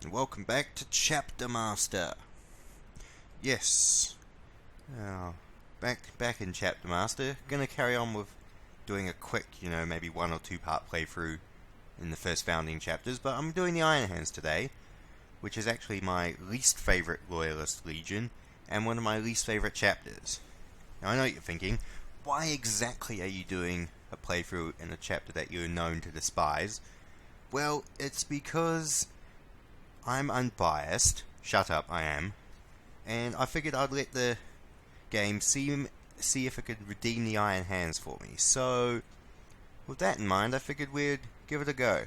and welcome back to Chapter Master. Yes, back in Chapter Master. Gonna carry on with doing a quick, maybe 1 or 2 part playthrough in the first founding chapters, but I'm doing the Iron Hands today, which is actually my least favorite Loyalist Legion, and one of my least favorite chapters. Now I know what you're thinking, why exactly are you doing a playthrough in a chapter that you're known to despise? Well, it's because I'm unbiased. Shut up, I am. And I figured I'd let the game see if it could redeem the Iron Hands for me. So, with that in mind, I figured we'd give it a go.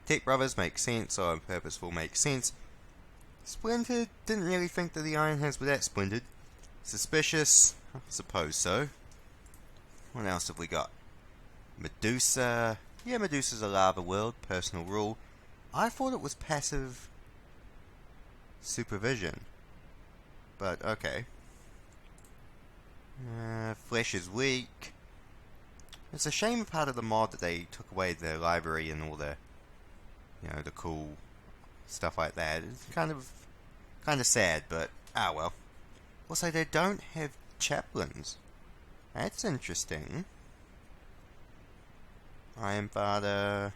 Tech Brothers makes sense, so Purposeful makes sense. Splintered, didn't really think that the Iron Hands were that splintered. Suspicious, I suppose so. What else have we got? Medusa. Yeah, Medusa's a lava world, personal rule. I thought it was passive supervision, but okay. Flesh is weak. It's a shame part of the mod that they took away the library and all the, the cool stuff like that. It's kind of sad, but well. Also, they don't have chaplains. That's interesting. Iron Father.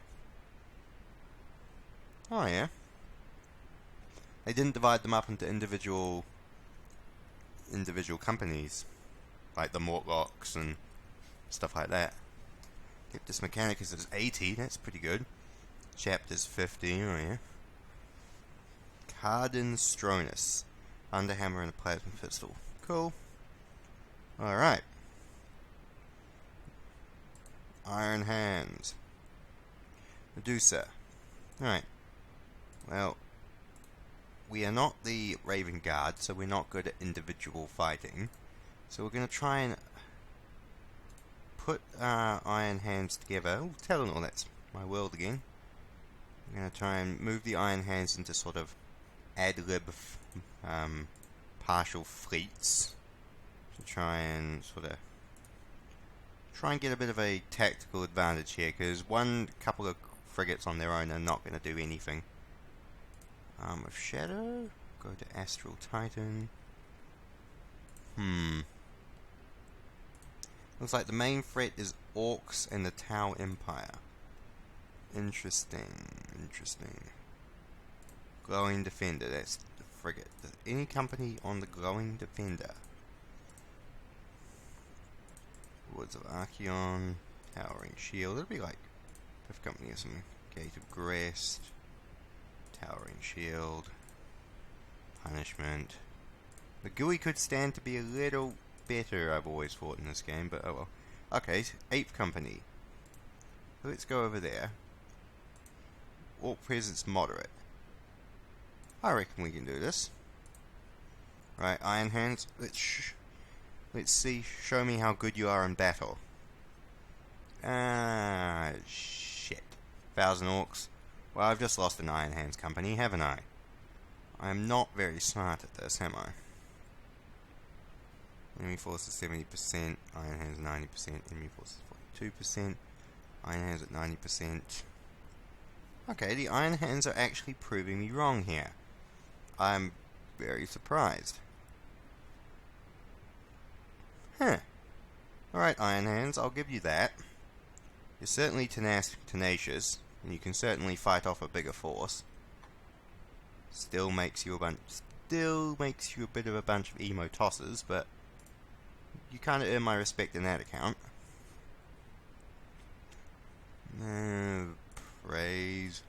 Oh yeah. They didn't divide them up into individual companies, like the Mortlocks and stuff like that. Giptus Mechanicus is 80, that's pretty good. Chapter's 50, oh yeah. Carden Stronus. Underhammer and a Plasma Pistol. Cool. Alright. Iron Hands. Medusa. Alright. Well, we are not the Raven Guard, so we're not good at individual fighting. So we're going to try and put our Iron Hands together. Oh, Telenor, that's my world again. I'm going to try and move the Iron Hands into sort of ad-lib partial fleets. To try and get a bit of a tactical advantage here, because one couple of frigates on their own are not going to do anything. Arm of Shadow. Go to Astral Titan. Looks like the main threat is Orcs and the Tau Empire. Interesting. Glowing Defender. That's the frigate. Any company on the Glowing Defender? Woods of Archeon. Towering Shield. It'll be like Fifth Company or something. Gate of Grest. Towering Shield. Punishment. The GUI could stand to be a little better, I've always thought, in this game, but oh well. Okay, 8th Company. Let's go over there. Orc presence moderate. I reckon we can do this. Right, Iron Hands. Let's see. Show me how good you are in battle. Shit. 1,000 orcs. Well, I've just lost an Iron Hands company, haven't I? I'm not very smart at this, am I? Enemy force is 70%, Iron Hands 90%, enemy force is 42%, Iron Hands at 90%. Okay, the Iron Hands are actually proving me wrong here. I'm very surprised. Alright, Iron Hands, I'll give you that. You're certainly tenacious, and you can certainly fight off a bigger force. Still makes you a bit of a bunch of emo tossers, but you kind of earn my respect in that account. Praise.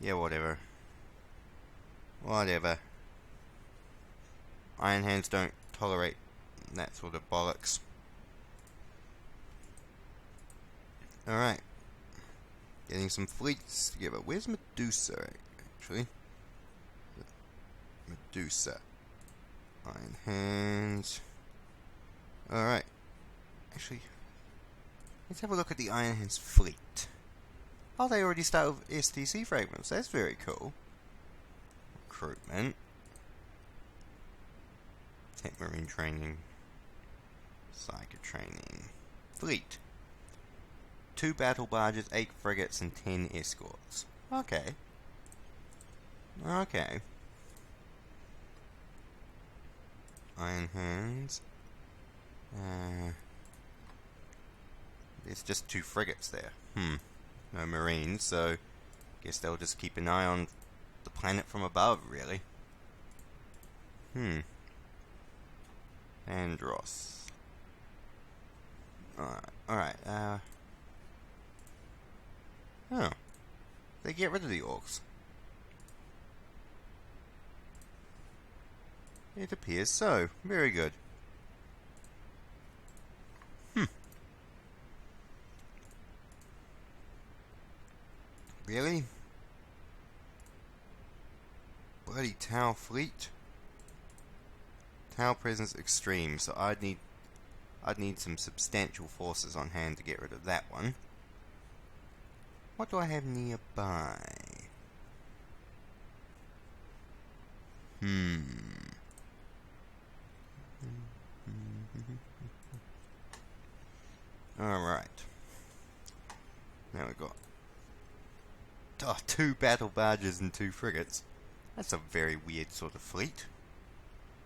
Yeah, whatever. Iron Hands don't tolerate that sort of bollocks. Alright. Getting some fleets together. Where's Medusa, actually? Medusa. Iron Hands. Alright. Actually, let's have a look at the Iron Hands fleet. Oh, they already start with STC fragments. That's very cool. Recruitment. Tech Marine training. Psycho training. Fleet. 2 battle barges, 8 frigates, and 10 escorts. Okay. Okay. Iron Hands. There's just 2 frigates there. No marines, so guess they'll just keep an eye on the planet from above, really. Andros. Alright, oh. They get rid of the orcs. It appears so. Very good. Really? Bloody Tau fleet? Tau presence extreme, so I'd need some substantial forces on hand to get rid of that one. What do I have nearby? Alright. Now we've got 2 battle barges and 2 frigates. That's a very weird sort of fleet.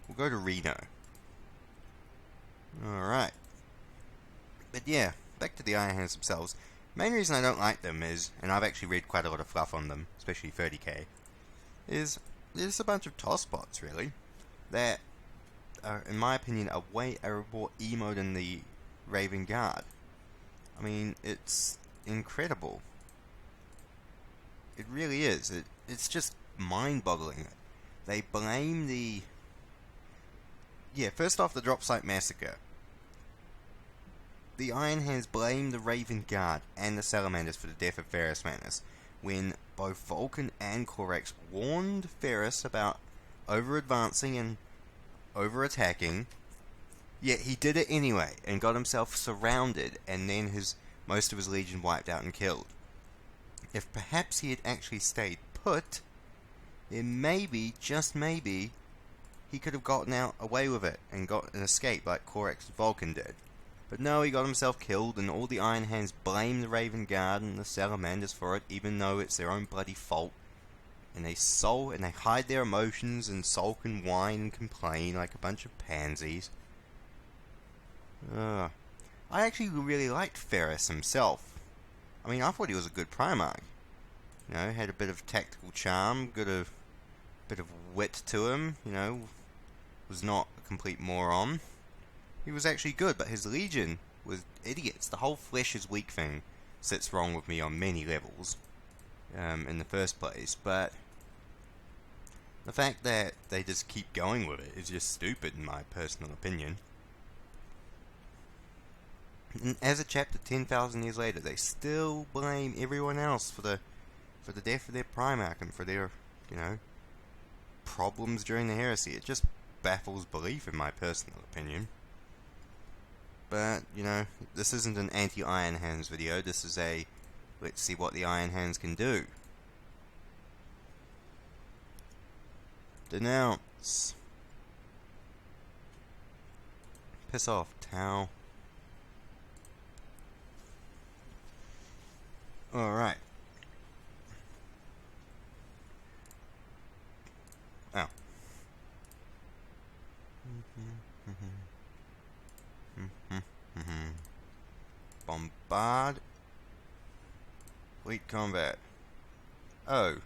We'll go to Reno. Alright. But yeah, back to the Iron Hands themselves. Main reason I don't like them is, and I've actually read quite a lot of fluff on them, especially 30k, is there's a bunch of tosspots, really, that are, in my opinion, are more emo than the Raven Guard. I mean, it's incredible. It really is. It's just mind-boggling. They blame the... Yeah, first off, the drop site massacre. The Iron Hands blame the Raven Guard and the Salamanders for the death of Ferrus Manus, when both Vulcan and Corax warned Ferrus about over-advancing and over-attacking, yet he did it anyway, and got himself surrounded, and then most of his legion wiped out and killed. If perhaps he had actually stayed put, then maybe, just maybe, he could have gotten out away with it, and got an escape like Corax and Vulcan did. But no, he got himself killed, and all the Iron Hands blame the Raven Guard and the Salamanders for it, even though it's their own bloody fault. And they hide their emotions and sulk and whine and complain like a bunch of pansies. I actually really liked Ferrus himself. I mean, I thought he was a good Primarch. You know, had a bit of tactical charm, got a bit of wit to him, you know, was not a complete moron. He was actually good, but his legion was idiots. The whole flesh is weak thing sits wrong with me on many levels, in the first place, but the fact that they just keep going with it is just stupid in my personal opinion. And as a chapter 10,000 years later, they still blame everyone else for the death of their Primarch and for their, you know, problems during the heresy. It just baffles belief in my personal opinion. But, you know, this isn't an anti-Iron Hands video, this is a let's see what the Iron Hands can do. Denounce. Piss off, Tau. Alright. Oh. Bombard. Fleet combat. Oh,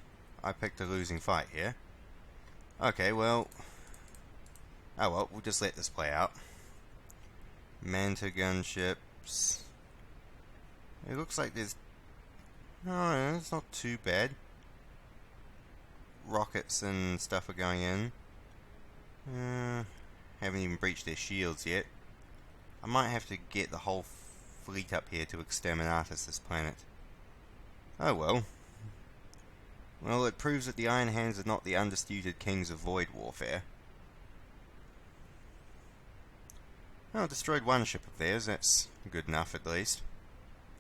I picked a losing fight here. Okay, well. Oh well, we'll just let this play out. Manta gunships. It looks like there's... No, it's not too bad. Rockets and stuff are going in. Haven't even breached their shields yet. I might have to get the whole fleet up here to exterminatus this planet. Oh well. Well, it proves that the Iron Hands are not the undisputed kings of void warfare. Oh, destroyed one ship of theirs, that's good enough at least.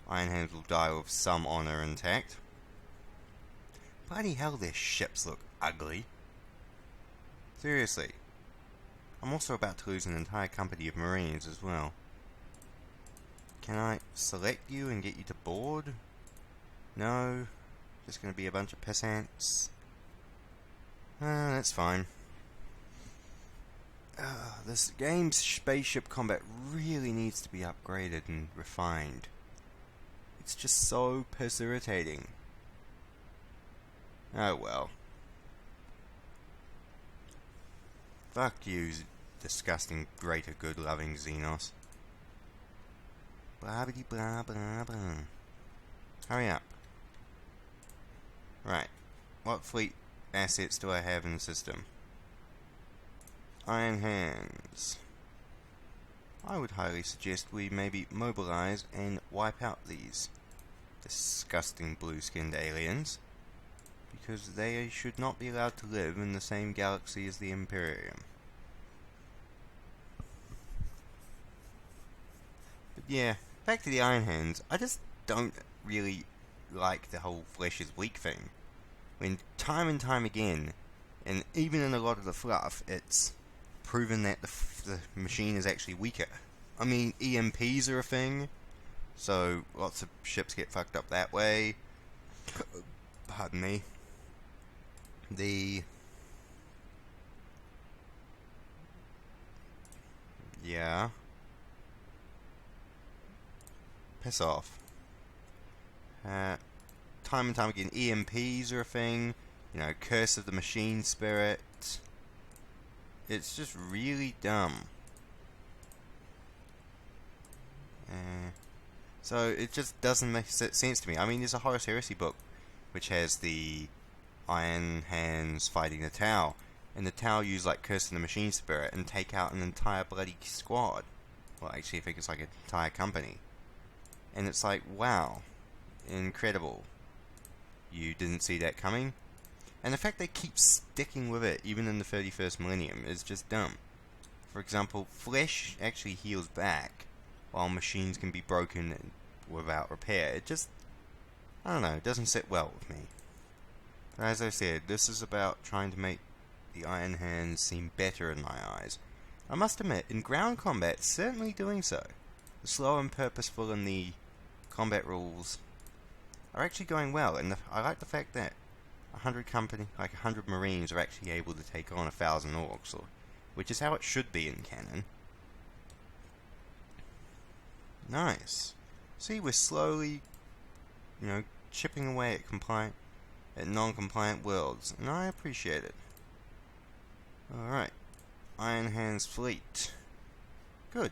Iron Hands will die with some honour intact. Bloody hell, their ships look ugly. Seriously. I'm also about to lose an entire company of Marines as well. Can I select you and get you to board? No. Just gonna be a bunch of pissants. That's fine. This game's spaceship combat really needs to be upgraded and refined. It's just so piss irritating. Oh well. Fuck you, disgusting greater good loving Xenos. Blah blah blah blah blah. Hurry up. Right. What fleet assets do I have in the system? Iron Hands. I would highly suggest we maybe mobilize and wipe out these disgusting blue-skinned aliens, because they should not be allowed to live in the same galaxy as the Imperium. But yeah, back to the Iron Hands. I just don't really like the whole flesh is weak thing. When time and time again, and even in a lot of the fluff, it's proven that the machine is actually weaker. I mean, EMPs are a thing, so lots of ships get fucked up that way. Pardon me. Yeah. Piss off. Time and time again, EMPs are a thing. You know, Curse of the Machine Spirit. It's just really dumb. So it just doesn't make sense to me. I mean, there's a Horus Heresy book which has the Iron Hands fighting the Tau, and the Tau use like Curse of the Machine Spirit and take out an entire bloody squad. Well, actually, I think it's like an entire company. And it's like, wow, incredible. You didn't see that coming? And the fact they keep sticking with it, even in the 31st millennium, is just dumb. For example, flesh actually heals back, while machines can be broken without repair. It just, I don't know, it doesn't sit well with me. But as I said, this is about trying to make the Iron Hands seem better in my eyes. I must admit, in ground combat, certainly doing so. The slow and purposeful in the combat rules are actually going well, and I like the fact that 100 Marines are actually able to take on 1,000 Orcs, which is how it should be in canon. Nice. See, we're slowly, chipping away at non-compliant worlds, and I appreciate it. Alright. Iron Hands Fleet. Good.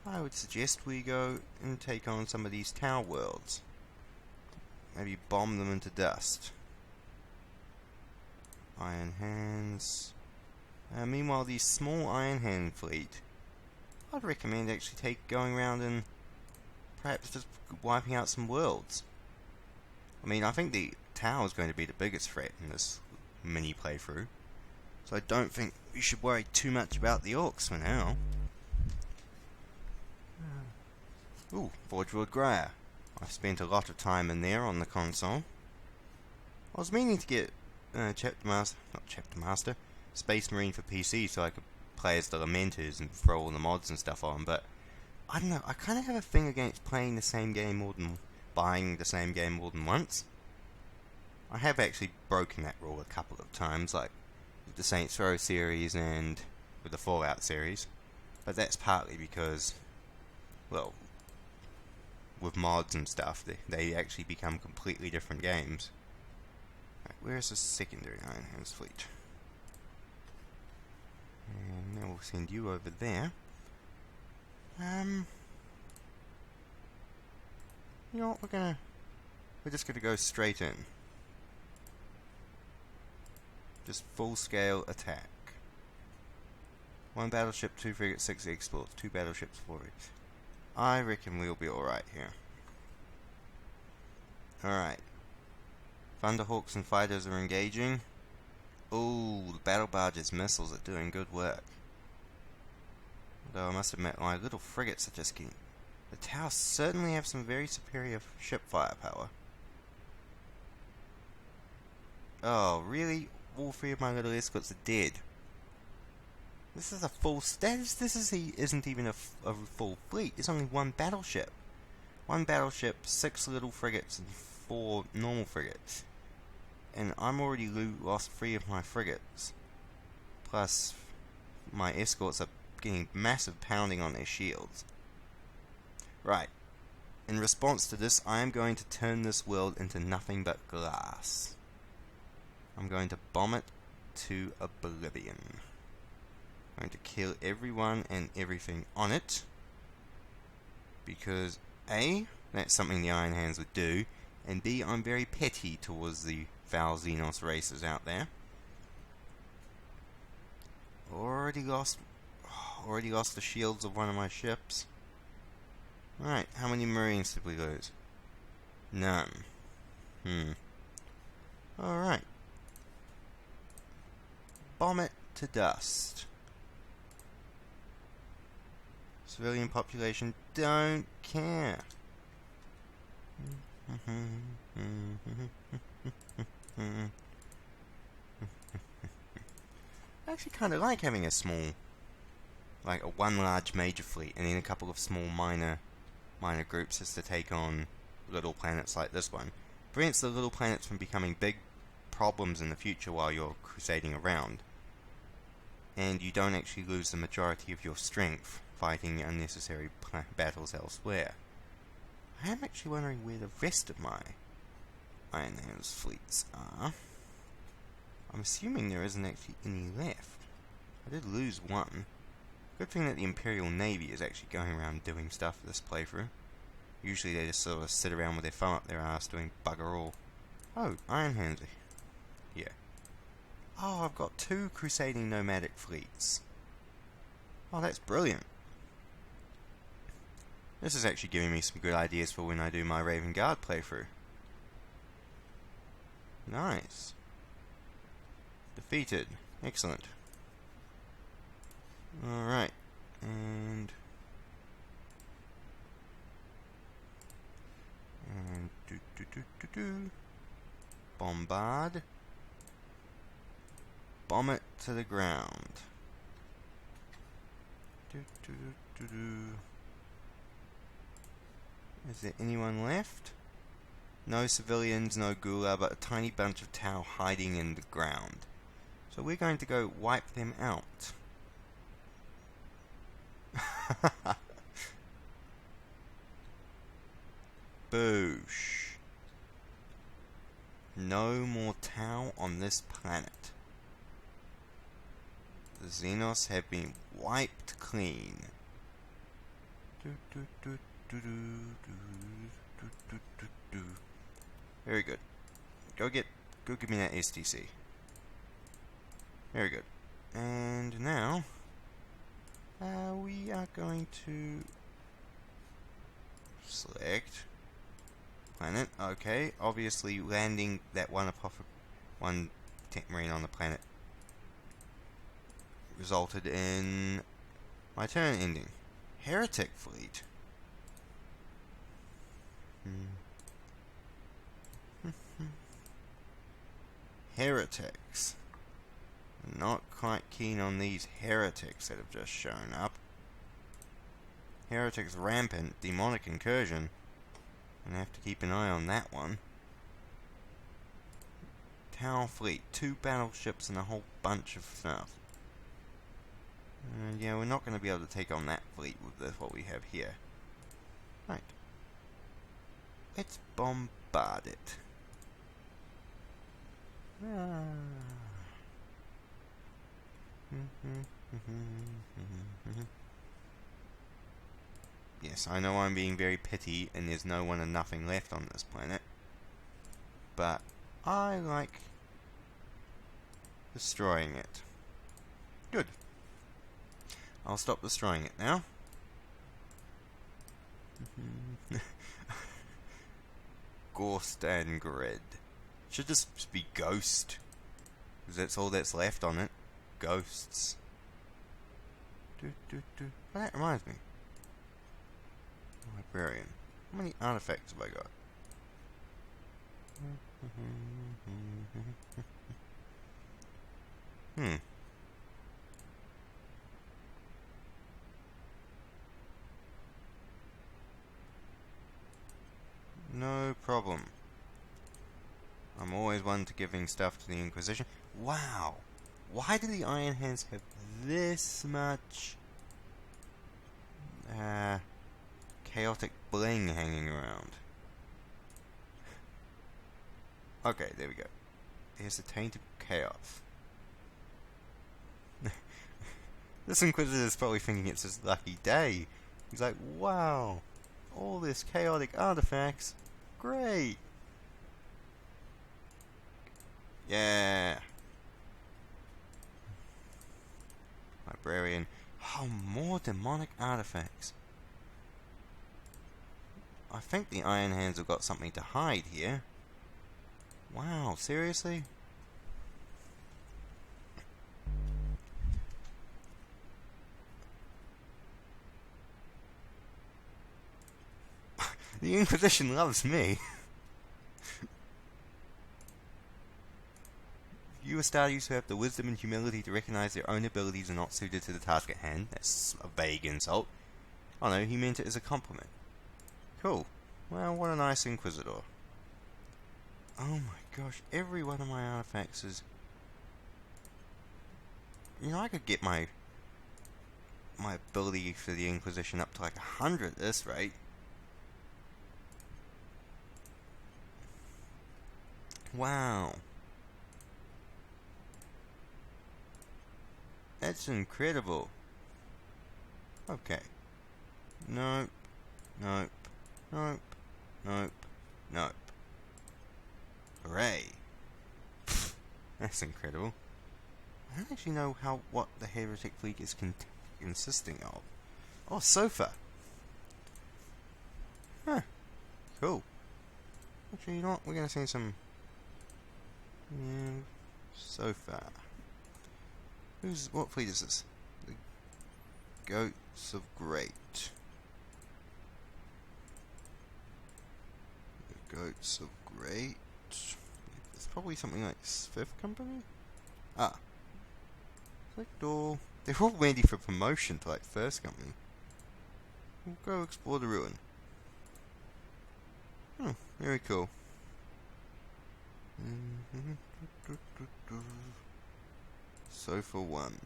I would suggest we go and take on some of these Tau worlds. Maybe bomb them into dust. Iron Hands. Meanwhile, the small Iron Hand fleet, I'd recommend actually going around and perhaps just wiping out some worlds. I mean, I think the Tau is going to be the biggest threat in this mini playthrough, so I don't think we should worry too much about the Orcs for now. Ooh, Forgewood Graia. I've spent a lot of time in there on the console. I was meaning to get Space Marine for PC so I could play as the Lamenters and throw all the mods and stuff on, but I don't know, I kind of have a thing against playing the same game buying the same game more than once. I have actually broken that rule a couple of times, like with the Saints Row series and with the Fallout series, but that's partly because, well, with mods and stuff, they actually become completely different games. Right, where's the secondary Iron Hands fleet? And now we'll send you over there. You know what, we're just gonna go straight in. Just full scale attack. 1 battleship, 2 frigates, 6 exports, 2 battleships, 4 rigs. I reckon we'll be alright here. Alright. Thunderhawks and fighters are engaging. Ooh, the battle barges missiles are doing good work. Although I must admit, my little frigates are just getting... The Tau certainly have some very superior ship firepower. Oh, really? All 3 of my little escorts are dead. This is a full status. Isn't even a full fleet. It's only 1 battleship. 1 battleship, 6 little frigates, and 4 normal frigates. And I'm already lost 3 of my frigates. Plus, my escorts are getting massive pounding on their shields. Right. In response to this, I am going to turn this world into nothing but glass. I'm going to bomb it to oblivion. I'm going to kill everyone and everything on it. Because A, that's something the Iron Hands would do, and B, I'm very petty towards the foul Xenos races out there. Already lost the shields of one of my ships. Alright, how many Marines did we lose? None. Alright. Bomb it to dust. Civilian population don't care. I actually kind of like having a small, like a one large major fleet and then a couple of small minor groups just to take on little planets like this one. Prevents the little planets from becoming big problems in the future while you're crusading around. And you don't actually lose the majority of your strength fighting unnecessary battles elsewhere. I am actually wondering where the rest of my Iron Hands fleets are. I'm assuming there isn't actually any left. I did lose one. Good thing that the Imperial Navy is actually going around doing stuff this playthrough. Usually they just sort of sit around with their thumb up their ass doing bugger all. Oh, Iron Hands. Yeah. Oh, I've got 2 crusading nomadic fleets. Oh, that's brilliant. This is actually giving me some good ideas for when I do my Raven Guard playthrough. Nice. Defeated. Excellent. Alright. And bombard. Bomb it to the ground. Is there anyone left? No civilians, no Gula, but a tiny bunch of Tau hiding in the ground. So we're going to go wipe them out. Boosh. No more Tau on this planet. The Xenos have been wiped clean. Very good. Go give me that STC. Very good. And now we are going to select planet. Okay, obviously landing that one tank marine on the planet resulted in my turn ending. Heretic fleet. Heretics. Not quite keen on these heretics that have just shown up. Heretics rampant, demonic incursion. Gonna have to keep an eye on that one. Tau fleet, 2 battleships and a whole bunch of stuff. Yeah, we're not going to be able to take on that fleet with what we have here. Right. Let's bombard it. Yes, I know I'm being very petty and there's no one and nothing left on this planet. But I like destroying it. Good. I'll stop destroying it now. Ghost and Grid. Should this be Ghost? Because that's all that's left on it. Ghosts. Well, that reminds me. Librarian. How many artifacts have I got? No problem. always one to giving stuff to the Inquisition. Wow! Why do the Iron Hands have this much chaotic bling hanging around? Okay, there we go. There's the taint of chaos. This Inquisitor's probably thinking it's his lucky day. He's like, wow, all this chaotic artifacts. Great! Yeah! Librarian. Oh, more demonic artifacts. I think the Iron Hands have got something to hide here. Wow, seriously? The Inquisition loves me. You are Stardews who have the wisdom and humility to recognize their own abilities are not suited to the task at hand. That's a vague insult. Oh no, he meant it as a compliment. Cool. Well, what a nice Inquisitor. Oh my gosh, every one of my artifacts is... You know, I could get my ability for the Inquisition up to like 100 at this rate. Wow. That's incredible. Okay. Nope. Nope. Nope. Nope. Nope. Hooray. That's incredible. I don't actually know what the Heretic Fleet is consisting of. Oh, sofa. Huh. Cool. Actually, you know what? We're going to see some... sofa. What fleet is this? The Goats of Great. The Goats of Great. It's probably something like 5th Company? Ah. Select all. They're all ready for promotion to like 1st Company. We'll go explore the ruin. Oh, very cool. Sofa 1.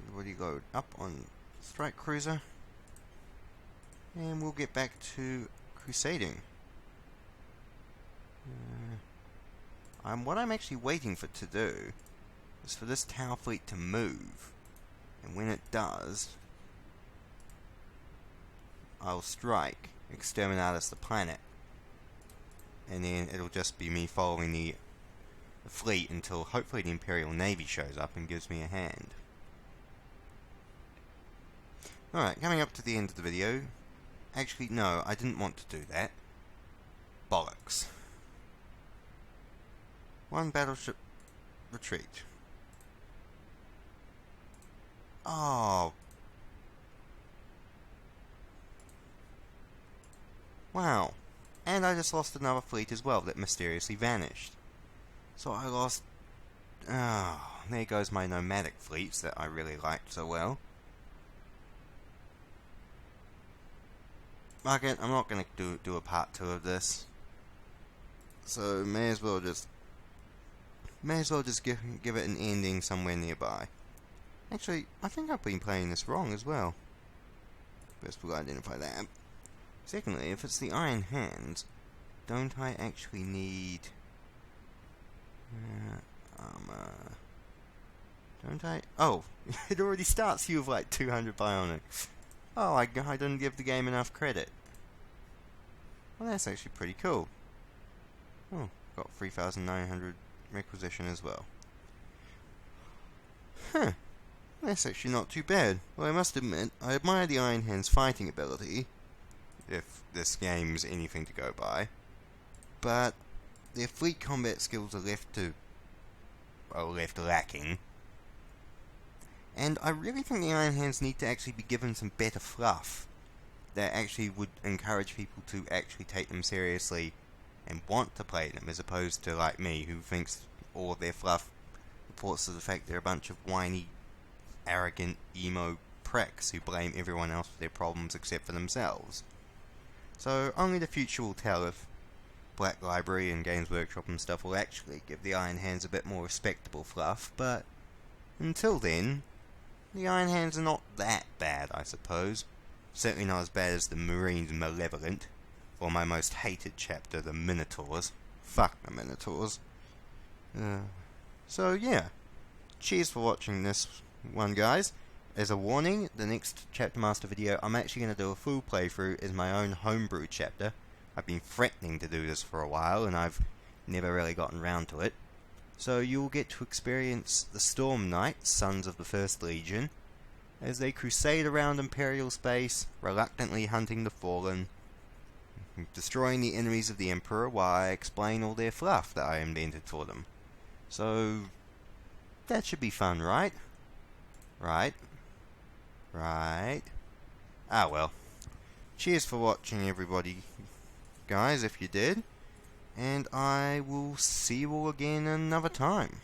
Everybody load up on Strike Cruiser. And we'll get back to crusading. What I'm actually waiting for to do is for this Tower Fleet to move. And when it does, I'll strike Exterminatus the planet. And then it'll just be me following the fleet until hopefully the Imperial Navy shows up and gives me a hand. Alright, coming up to the end of the video. Actually, no, I didn't want to do that. Bollocks. 1 battleship retreat. Oh. Wow. And I just lost another fleet as well that mysteriously vanished. So I lost... Oh, there goes my nomadic fleets that I really liked so well. Fuck it, I'm not going to do a part 2 of this. So may as well just give it an ending somewhere nearby. Actually, I think I've been playing this wrong as well. First we'll identify that. Secondly, if it's the Iron Hands, don't I actually need armor? Don't I? Oh, it already starts you with like 200 bionics. Oh, I didn't give the game enough credit. Well, that's actually pretty cool. Oh, got 3,900 requisition as well. Huh. That's actually not too bad. Well, I must admit, I admire the Iron Hand's fighting ability, if this game's anything to go by, but their fleet combat skills are left lacking. And I really think the Iron Hands need to actually be given some better fluff that actually would encourage people to actually take them seriously and want to play them, as opposed to like me, who thinks all of their fluff reports to the fact they're a bunch of whiny, arrogant, emo pricks who blame everyone else for their problems except for themselves. So only the future will tell if Black Library and Games Workshop and stuff will actually give the Iron Hands a bit more respectable fluff, but until then, the Iron Hands are not that bad, I suppose. Certainly not as bad as the Marines Malevolent, or my most hated chapter, the Minotaurs. Fuck the Minotaurs. So yeah, cheers for watching this one, guys. As a warning, the next Chapter Master video I'm actually going to do a full playthrough is my own Homebrew Chapter. I've been threatening to do this for a while, and I've never really gotten round to it. So you'll get to experience the Storm Knights, sons of the First Legion, as they crusade around Imperial space, reluctantly hunting the Fallen, destroying the enemies of the Emperor while I explain all their fluff that I invented for them. So, that should be fun, right? Right. Ah well. Cheers for watching, everybody, guys, if you did. And I will see you all again another time.